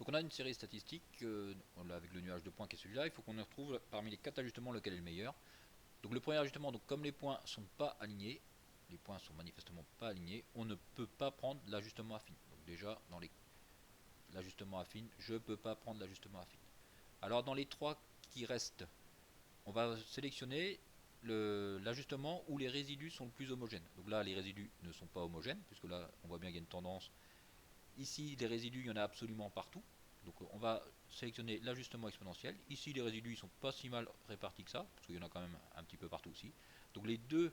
Donc on a une série statistique avec le nuage de points qui est celui-là. Il faut qu'on retrouve parmi les 4 ajustements lequel est le meilleur. Donc le premier ajustement, donc comme les points sont pas alignés, les points sont manifestement pas alignés, on ne peut pas prendre l'ajustement affine. Donc déjà dans l'ajustement affine, je ne peux pas prendre l'ajustement affine. Alors dans les 3 qui restent, on va sélectionner l'ajustement où les résidus sont le plus homogènes. Donc là les résidus ne sont pas homogènes, puisque là on voit bien qu'il y a une tendance. Ici les résidus il y en a absolument partout. Donc on va sélectionner l'ajustement exponentiel. Ici les résidus ils sont pas si mal répartis que ça, parce qu'il y en a quand même un petit peu partout aussi. Donc les deux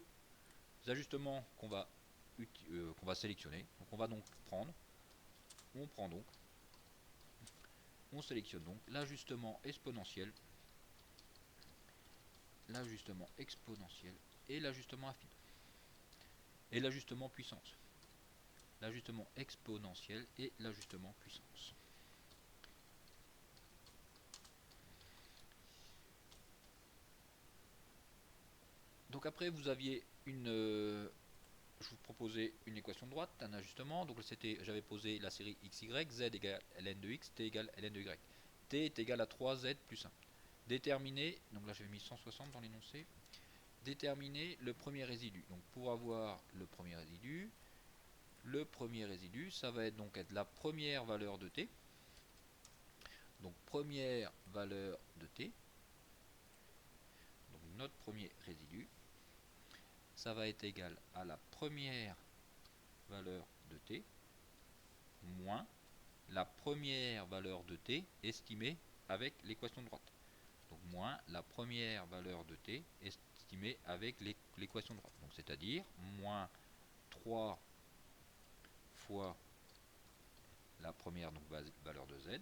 ajustements qu'on va sélectionner, donc on va donc prendre, on sélectionne donc l'ajustement exponentiel et l'ajustement affine. Et l'ajustement puissance. L'ajustement exponentiel et l'ajustement puissance. Donc après vous aviez je vous proposais une équation de droite, un ajustement. Donc j'avais posé la série xy, z égale ln de x, t égale ln de y. T est égal à 3z plus 1. Déterminer, donc là j'avais mis 160 dans l'énoncé, déterminer le premier résidu. Donc pour avoir le premier résidu, ça va être donc la première valeur de t. Donc première valeur de t, donc notre premier résidu, ça va être égal à la première valeur de t moins la première valeur de t estimée avec l'équation de droite. Donc moins la première valeur de t estimée avec l'équation de droite. Donc c'est-à-dire moins 3 fois la première donc, valeur de z,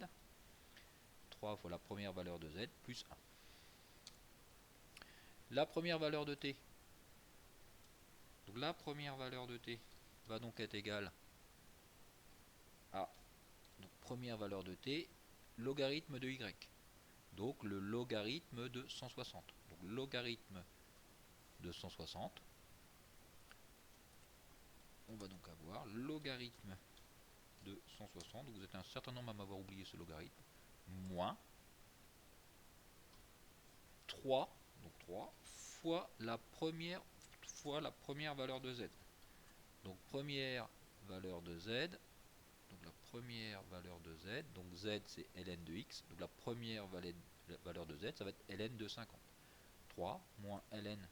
3 fois la première valeur de z plus 1. La première valeur de t, donc la première valeur de t va donc être égale à donc première valeur de t logarithme de y. Donc le logarithme de 160. Donc logarithme de 160, on va donc avoir logarithme de 160, donc vous êtes un certain nombre à m'avoir oublié ce logarithme, moins 3, donc 3 fois la première valeur de z. Donc première valeur de z, donc la première valeur de z, donc z c'est ln de x, donc la première valeur de z, ça va être ln de 50. 3 moins ln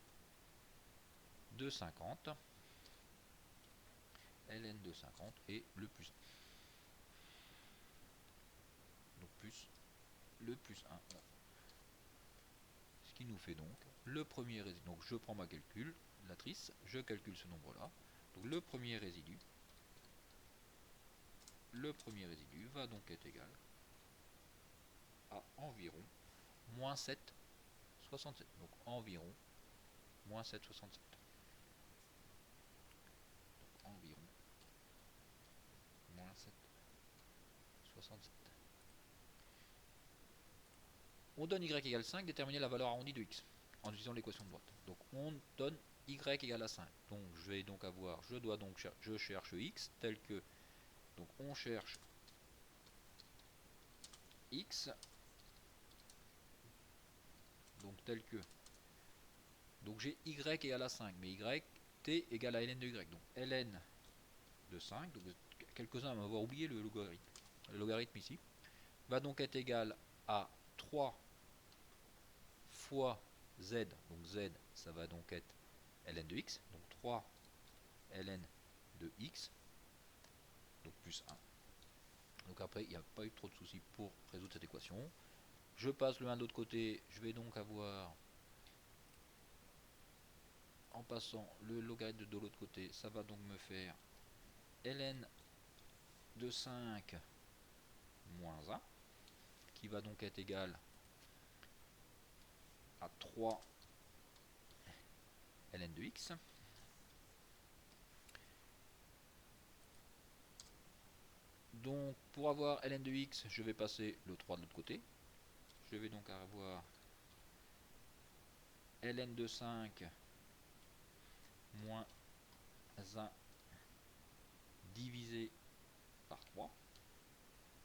de 50, ln de 50 et le plus 1. Donc plus le plus 1. Ce qui nous fait donc le premier résidu. Donc je prends ma calculatrice, je calcule ce nombre-là. Donc le premier résidu va donc être égal à environ moins 7,67. Donc environ moins 7,67. Donc environ moins 7,67. On donne y égale 5, déterminer la valeur arrondie de x en utilisant l'équation de droite. Donc on donne y égale à 5. Donc je vais donc avoir, je cherche x tel que, donc on cherche x, donc tel que, donc j'ai y égale à 5, mais t égale à ln de y. Donc ln de 5, donc quelques-uns m'avoir oublié le logarithme. Le logarithme ici va donc être égal à 3 fois z, donc z ça va donc être ln de x, donc 3 ln de x, donc plus 1. Donc après il n'y a pas eu trop de soucis pour résoudre cette équation. Je passe le 1 de l'autre côté, je vais donc avoir, en passant le logarithme de l'autre côté, ça va donc me faire ln de 5 moins 1, qui va donc être égal à 3 ln de x. Donc pour avoir ln de x, je vais passer le 3 de l'autre côté. Je vais donc avoir ln de 5 moins 1 divisé par 3.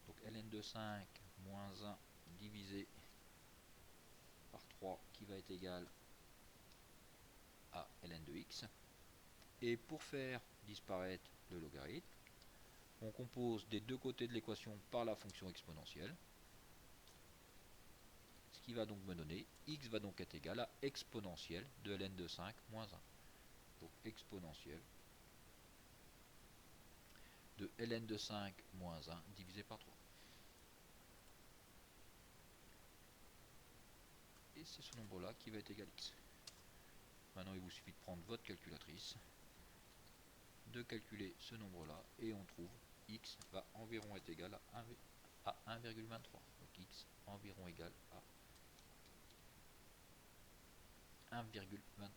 Donc ln de 5 moins 1 divisé par 3 qui va être égal à ln de x. Et pour faire disparaître le logarithme, on compose des deux côtés de l'équation par la fonction exponentielle. Ce qui va donc me donner, x va donc être égal à exponentielle de ln de 5 moins 1. Donc exponentielle de ln de 5 moins 1 divisé par 3. Et c'est ce nombre-là qui va être égal à x. Maintenant, il vous suffit de prendre votre calculatrice, de calculer ce nombre-là, et on trouve x va environ être égal à 1,23. Donc x environ égal à 1,23.